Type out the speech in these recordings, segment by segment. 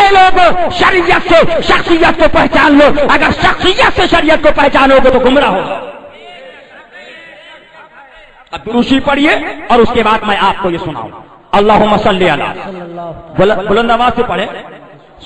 پہلے لوگ شریعت سے شخصیت کو پہچان لو، اگر شخصیت سے شریعت کو پہچانو گے تو گمراہ ہو۔ اب دروشی پڑھیے اور اس کے بعد میں آپ کو یہ سناؤں۔ اللہم صلی علی، بلند آواز سے پڑھے،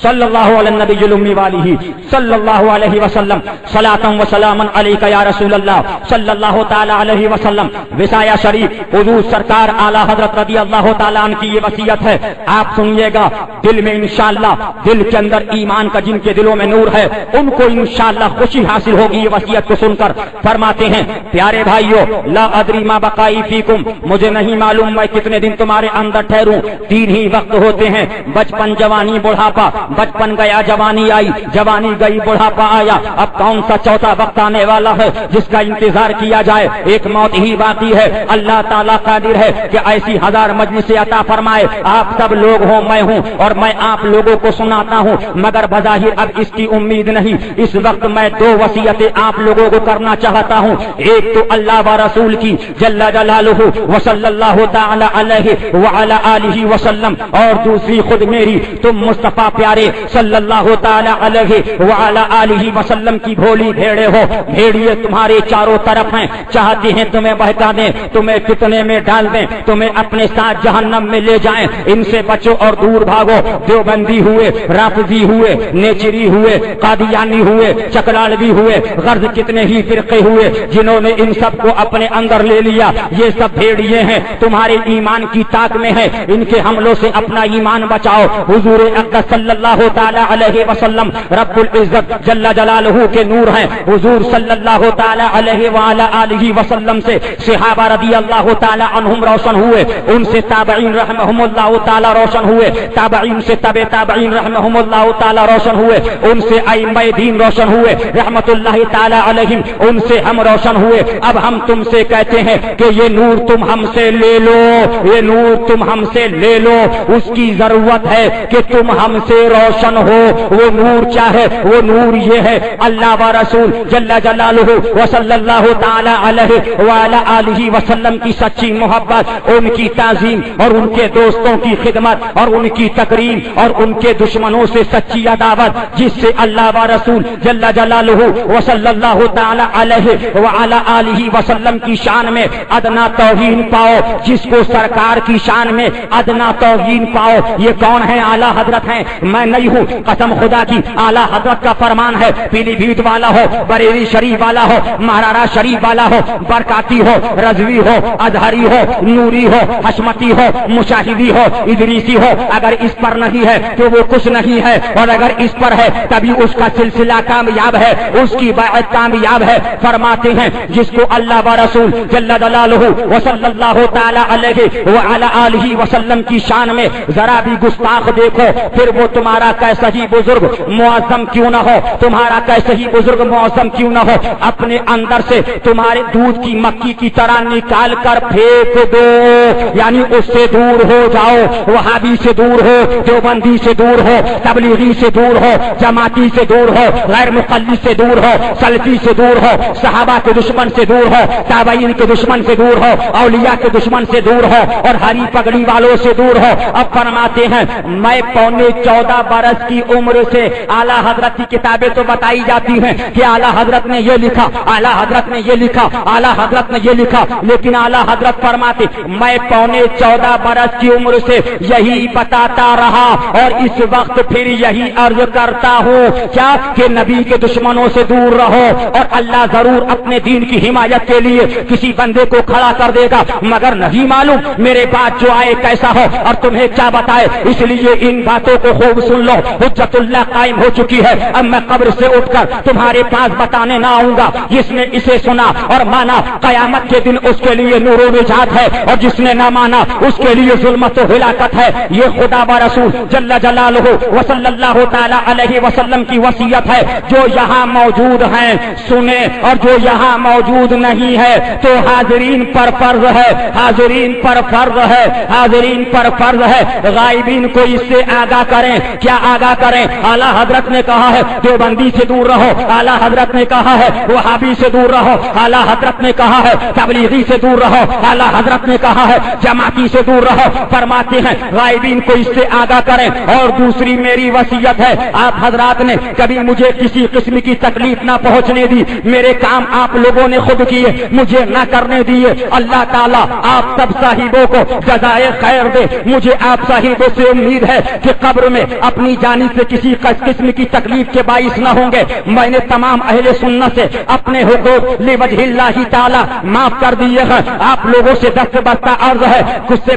صلی اللہ علی النبی الامی والہ صلی اللہ علیہ وسلم، صلاۃ و سلام علیک یا رسول اللہ صلی اللہ تعالی علیہ وسلم۔ وصایہ شریف حضور سرکار اعلیٰ حضرت رضی اللہ تعالیٰ عنہ کی یہ وصیت ہے، آپ سنیے گا۔ دل میں انشاءاللہ، دل کے اندر ایمان کا جن کے دلوں میں نور ہے ان کو انشاءاللہ خوشی حاصل ہوگی یہ وصیت کو سن کر۔ فرماتے ہیں پیارے بھائیو، لا ادری ما بقائی فیکم، مجھے نہیں معلوم میں کتنے دن تمہارے اندر ٹھہروں۔ تین ہی وقت ہوتے ہیں، بچپن، جوانی، بڑھاپا۔ بچپن گیا، جوانی آئی، جوانی گئی، بڑھاپا آیا، اب کون سا چوتھا وقت آنے والا ہے جس کا انتظار کیا جائے؟ ایک موت ہی باقی ہے۔ اللہ تعالیٰ قادر ہے کہ ایسی ہزار مجلسیں عطا فرمائے، آپ سب لوگ ہوں، میں ہوں، اور میں آپ لوگوں کو سناتا ہوں، مگر بظاہر اب اس کی امید نہیں۔ اس وقت میں دو وصیتیں آپ لوگوں کو کرنا چاہتا ہوں، ایک تو اللہ و رسول کی جل جلالہ وصلی اللہ تعالی علیہ وعلی آلہ وسلم، اور دوسری خود میری، تم مصطفیٰ پیارے صلی اللہ تعالی علیہ وعلی آلہ وسلم کی بھولی بھیڑے ہو۔ بھیڑیے تمہارے چاروں طرف ہیں، چاہتے ہیں تمہیں بہکا دیں، تمہیں فتنے میں ڈال دیں، تمہیں اپنے ساتھ جہنم میں لے جائیں، ان سے بچو اور دور بھاگو۔ دیوبندی ہوئے، رافضی ہوئے، نیچری ہوئے، قادیانی ہوئے، چکلاڑوی ہوئے، غرض کتنے ہی فرقے ہوئے جنہوں نے ان سب کو اپنے اندر لے لیا، یہ سب بھیڑیے ہیں، تمہارے ایمان کی طاق میں ہے، ان کے حملوں سے اپنا ایمان بچاؤ۔ حضور اقدس صلی اللہ تعالی علیہ وسلم رب العزت جل جلالہ کے نور ہیں۔ حضور صلی اللہ تعالی علیہ وعلی آلہ وسلم سے صحابہ رضی اللہ تعالی عنہم روشن ہوئے، ان سے تابعین رحمہم اللہ تعالی روشن ہوئے، تابعین سے تبع تابعین رحمہم اللہ تعالی روشن ہوئے، ان سے ائمہ دین روشن ہوئے رحمت اللہ تعالی علیہم، ان سے ہم روشن ہوئے۔ اب ہم تم سے کہتے ہیں کہ یہ نور تم ہم سے لے لو، یہ نور تم ہم سے لے لو، اس کی ضرورت ہے کہ تم ہم سے روشن ہو۔ وہ نور کیا ہے؟ وہ نور یہ ہے اللہ و رسول جل جلالہ وصلی اللہ تعالی علیہ وعلی آلہ وسلم کی سچی محبت، ان کی تعظیم اور ان کے دوستوں کی خدمت اور ان کی تکریم اور ان کے دشمنوں سے سچی عداوت، جس سے اللہ و رسول جل جلالہ وصلی اللہ تعالی علیہ وعلی آلہ وسلم کی شان میں ادنا توہین پاؤ، جس کو سرکار کی شان میں ادنا توہین پاؤ۔ یہ کون ہے؟ اعلیٰ حضرت ہیں، میں نہیں ہوں، قسم خدا کی اعلیٰ حضرت کا فرمان ہے۔ پیلی بھیت والا ہو، بریلی شریف والا ہو، مہارارا شریف والا ہو، برکاتی ہو، رضوی ہو، اظہری ہو، نوری ہو، حشمتی ہو، مشاہدی ہو، ادریسی ہو، اگر اس پر نہیں ہے تو وہ کچھ نہیں ہے، اور اگر اس پر ہے تبھی اس کا سلسلہ کامیاب ہے، اس کی بیعت کامیاب ہے۔ فرماتے ہیں جس کو اللہ و رسول جل جلالہ وصلی اللہ تعالی علیہ وعلی آلہ وسلم کی شان میں ذرا بھی گستاخ دیکھو، پھر وہ تمہارا کیسا ہی بزرگ معظم کیوں نہ ہو، تمہارا کیسے ہی بزرگ معظم کیوں نہ ہو، اپنے اندر سے تمہارے دودھ کی مکھی کی طرح نکال کر پھینک دو، یعنی اس سے دور ہو جاؤ۔ وہابی سے دور ہو، دیوبندی سے دور ہو، تبلیغی سے دور ہو، جماعتی سے دور ہو، غیر مقلد سے دور ہو، سلفی سے دور ہو، صحابہ کے دشمن سے دور ہو، تابعین کے دشمن سے دور ہو، اولیاء کے دشمن سے دور ہو، اور ہری پگڑی والوں سے دور ہو۔ اب فرماتے ہیں میں 14 برس کی عمر سے اعلیٰ حضرت کی کتابیں تو بتائی جاتی ہیں کہ اعلیٰ حضرت نے یہ لکھا، اعلیٰ حضرت نے یہ لکھا، اعلیٰ حضرت نے یہ لکھا، لیکن اعلیٰ حضرت فرماتے میں 14 برس کی عمر سے یہی بتاتا رہا، اور اس وقت پھر یہی عرض کرتا ہوں کیا کہ نبی کے دشمنوں سے دور رہو، اور اللہ ضرور اپنے دین کی حمایت کے لیے کسی بندے کو کھڑا کر دے گا، مگر نہیں معلوم میرے بعد جو آئے کیسا ہو اور تمہیں کیا بتائے۔ اس لیے ان باتوں کو خوب سن لو، حجت اللہ قائم ہو چکی ہے۔ اب میں قبر سے اٹھ کر تمہارے پاس بتانے نہ آؤں گا، جس نے اسے سنا اور مانا قیامت کے دن اس کے لیے نور و نجات ہے، اور جس نے نہ مانا اس کے لیے ظلمت و ہلاکت ہے۔ یہ خدا و رسول جل جلالہ وصلی اللہ تعالی علیہ وسلم کی وصیت ہے۔ جو یہاں موجود ہیں سنیں، اور جو یہاں موجود نہیں ہے تو حاضرین پر فرض ہے، حاضرین پر فرض ہے، حاضرین پر فرض ہے، غائبین کو اس سے آگاہ کریں کیا آگاہ کریں؟ اعلیٰ حضرت نے کہا ہے دیوبندی سے دور رہو، اعلیٰ حضرت نے کہا ہے وہابی سے دور رہو، اعلیٰ حضرت نے کہا ہے تبلیغی سے دور رہو، اعلیٰ حضرت نے کہا ہے جماعتی سے دور رہو۔ فرماتے ہیں غائبین کو اس سے آگاہ کریں۔ اور دوسری میری وصیت ہے، آپ حضرات نے کبھی مجھے کسی قسم کی تکلیف نہ پہنچنے دی، میرے کام آپ لوگوں نے خود کیے، مجھے نہ کرنے دیے۔ اللہ تعالیٰ آپ سب صاحبوں کو جزائے خیر دے۔ مجھے آپ صاحبوں سے امید ہے کہ قبر میں اپنی جانب سے کسی قسم کی تکلیف کے باعث نہ ہوں گے۔ میں نے تمام اہل سنت سے اپنے حقوق لوجہ اللہ تعالیٰ معاف کر دیے ہیں۔ آپ لوگوں سے دست بستہ عرض ہے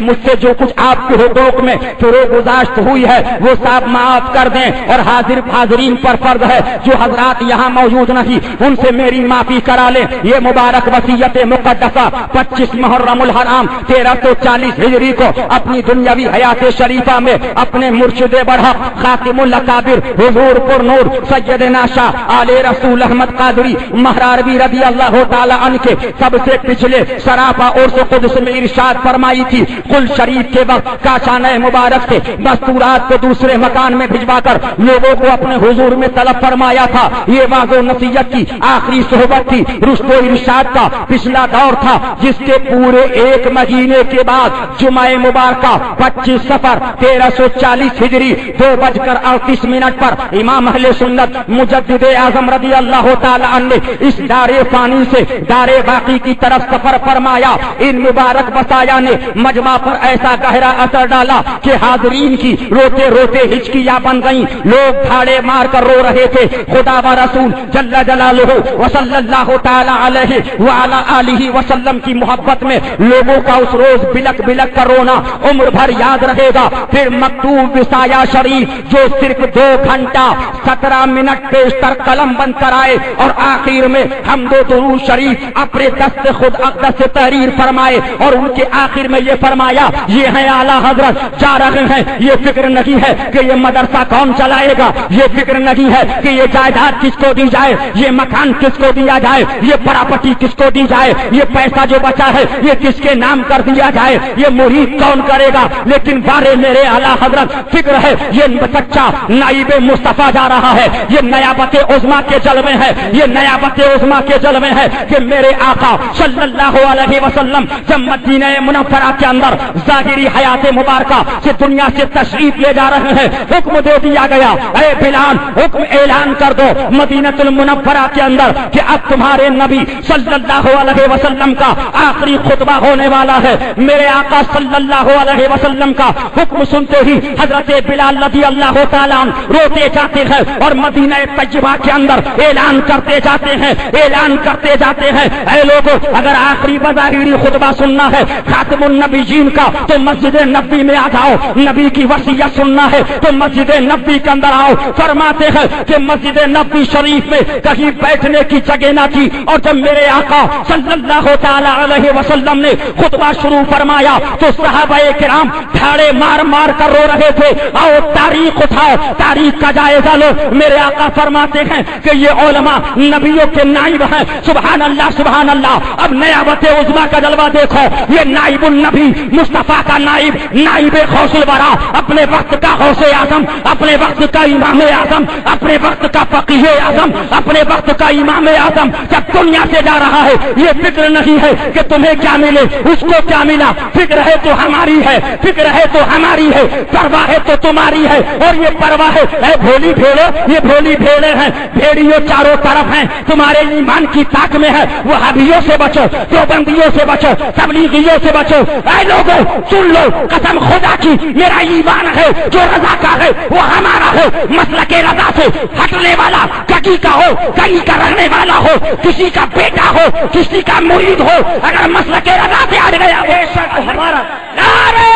مجھ سے جو کچھ آپ کے حقوق میں فروغ گزاشت ہوئی ہے وہ سب معاف کر دیں۔ اور حاضرین پر فرض ہے جو حضرات یہاں موجود نہیں ان سے میری معافی کرا لیں۔ یہ مبارک وصیت مقدسہ 25 محرم الحرام 1340 ہجری کو اپنی دنیاوی حیات شریفہ میں اپنے مرشد برحق خاتم الاکابر حضور پر نور سیدنا شاہ آل رسول احمد قادری مہرابی رضی اللہ تعالی عنہ کے سب سے پچھلے سراپا اور قدس میں ارشاد فرمائی تھی، قل شریف کے وقت کاشانہ مبارک سے دستورات کو دوسرے مکان میں بھجوا کر لوگوں کو اپنے حضور میں طلب فرمایا تھا۔ یہ واضح نصیحت کی آخری صحبت تھی، رشد و ارشاد کا پچھلا دور تھا جس کے پورے ایک مہینے کے بعد جمعہ مبارکہ 25 صفر 1340 ہجری 2:38 پر امام اہل سنت مجدد اعظم رضی اللہ تعالی عنہ نے اس دار فانی سے دار باقی کی طرف سفر فرمایا۔ ان مبارک وصایا نے مجمع پر ایسا گہرا اثر ڈالا کہ حاضرین کی روتے روتے ہچکیاں بن گئیں، لوگ بھاڑے مار کر رو رہے تھے۔ خدا و رسول جل جلالہ وصلی اللہ تعالی علیہ وعلی آلہ وسلم کی محبت میں لوگوں کا اس روز بلک بلک کر رونا عمر بھر یاد رہے گا۔ پھر مکتوب وصایا شریف جو صرف 2 گھنٹہ 17 منٹ پیشتر قلم بند کرائے اور آخر میں حمد و درود شریف اپنے دست خود اقدس سے تحریر فرمائے اور ان کے آخر میں یہ فرمایا، یہ ہیں اعلیٰ حضرت جا رہے ہیں، یہ فکر نہیں ہے کہ یہ مدرسہ کون چلائے گا، یہ فکر نہیں ہے کہ یہ جائیداد کس کو دی جائے، یہ مکان کس کو دیا جائے، یہ پراپرٹی کس کو دی جائے، یہ پیسہ جو بچا ہے یہ کس کے نام کر دیا جائے، یہ مرید کون کرے گا۔ لیکن بارے میرے اعلیٰ حضرت فکر ہے یہ سچا نائب مصطفیٰ جا رہا ہے، یہ نیابت عظمیٰ کے جلوے ہے، یہ نیابت عظمیٰ کے جلوے ہے کہ میرے آقا صلی اللہ علیہ وسلم جب مدینہ منورہ کے اندر ظاہری حیات مبارکہ سے دنیا سے تشریف لے جا رہے ہیں، حکم دے دیا گیا، اے بلال حکم اعلان کر دو مدینہ المنورہ کے اندر کہ اب تمہارے نبی صلی اللہ علیہ وسلم کا آخری خطبہ ہونے والا ہے۔ میرے آقا صلی اللہ علیہ وسلم کا حکم سنتے ہی حضرت بلال رضی اللہ تعالیٰ روتے جاتے ہیں اور مدینہ طیبہ کے اندر اعلان کرتے جاتے ہیں، اعلان کرتے جاتے ہیں، اے لوگوں اگر آخری بظاہری خطبہ سننا ہے خاتم النبیین کا تو مسجد نبوی میں آ جاؤ، نبی کی وصیت سننا ہے تو مسجد نبوی کے اندر آؤ۔ فرماتے ہیں کہ مسجد نبوی شریف میں کہیں بیٹھنے کی جگہ نہ تھی اور جب میرے آقا صلی اللہ تعالی علیہ وسلم نے خطبہ شروع فرمایا تو صحابہ کرام دھاڑے مار مار کر رو رہے تھے۔ آؤ تاریخ اٹھاؤ، تاریخ کا جائزہ لو۔ میرے آقا فرماتے ہیں کہ یہ علماء نبیوں کے نائب ہیں، سبحان اللہ سبحان اللہ۔ اب نیابت عظمیٰ کا جلوہ دیکھو، یہ نائب النبی مصطفیٰ کا نائب، نائب غوث الورا، اپنے وقت کا غوث اعظم، اپنے وقت کا امام اعظم، اپنے وقت کا فقیہ اعظم، اپنے وقت کا امام اعظم جب دنیا سے جا رہا ہے یہ فکر نہیں ہے کہ تمہیں کیا ملے اس کو کیا ملا، فکر ہے تو ہماری ہے، فکر ہے تو ہماری ہے، پرواہ ہے تو تمہاری ہے۔ اور یہ پرواہ ہے اے بھولی بھیڑو، یہ بھولی بھیڑے ہیں، بھیڑیوں چاروں طرف ہیں، تمہارے ایمان کی طاق میں ہے، وہابیوں سے بچو، دیوبندیوں سے بچو، تبلیغیوں سے بچو۔ اے لوگوں سن لو، قسم خدا کی میرا ایمان ہے جو رضا کا ہے وہ ہمارا ہے، مسلک رضا سے ہٹنے والا کہیں کا ہو، کہیں کا رہنے والا ہو، کسی کا بیٹا ہو، کسی کا مرید ہو، اگر مسلک رضا سے ہٹ گیا بے شک ہمارا۔ نعرہ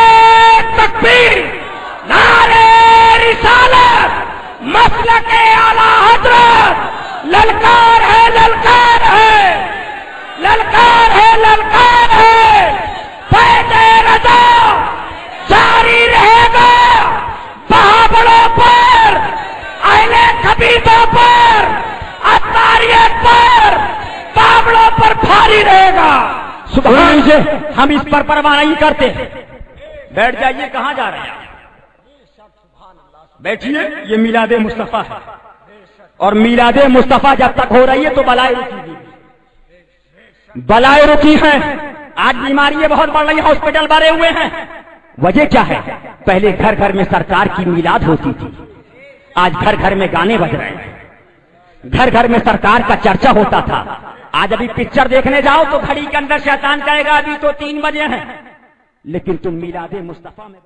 تکبیر، نعرہ رسالت، مسلک اعلیٰ حضرت، للکار ہے للکار ہے، للکار ہے للکار ہے، فیض رضا جاری رہے گا، بہابڑوں پر، اہل خبیثوں پر، اطاریت پر، بابڑوں پر بھاری رہے گا۔ سبحان اللہ، ہم اس پر پرواہ نہیں کرتے۔ بیٹھ جائیے، کہاں جا رہے ہیں؟ بیٹھیے، یہ میلاد مصطفیٰ ہے، اور میلاد مصطفیٰ جب تک ہو رہی ہے تو بلائے رکی، بلائے رکی ہیں۔ آج بیماریاں بہت بڑھ رہی ہیں، ہاسپٹل بھرے ہوئے ہیں، وجہ کیا ہے؟ پہلے گھر گھر میں سرکار کی میلاد ہوتی تھی، آج گھر گھر میں گانے بج رہے ہیں، گھر گھر میں سرکار کا چرچا ہوتا تھا، آج ابھی پکچر دیکھنے جاؤ تو گھڑی کے اندر شیطان کہے گا ابھی تو 3 بجے ہیں، لیکن تم میلاد مصطفیٰ میں